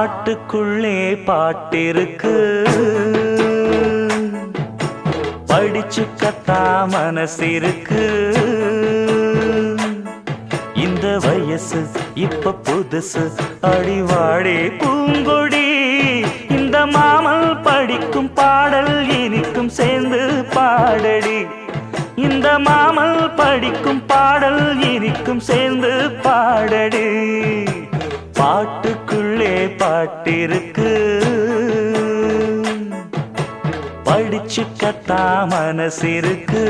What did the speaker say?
பாட்டுக்குள்ளே பாட்டிருக்கு, படிச்சுக்கத்தா மனசிருக்கு. இந்த வயசு இப்ப புதுசு, அடிவாடி பூங்கொடி. இந்த மாமல் படிக்கும் பாடல் இனிக்கும் சேர்ந்து பாடடி. இந்த மாமல் படிக்கும் பாடல் இனிக்கும் சேர்ந்து பாடடி. பாட்டுக்குள்ளே பாட்டிருக்கு, படிச்சுக்கத்தா மனசிருக்கு.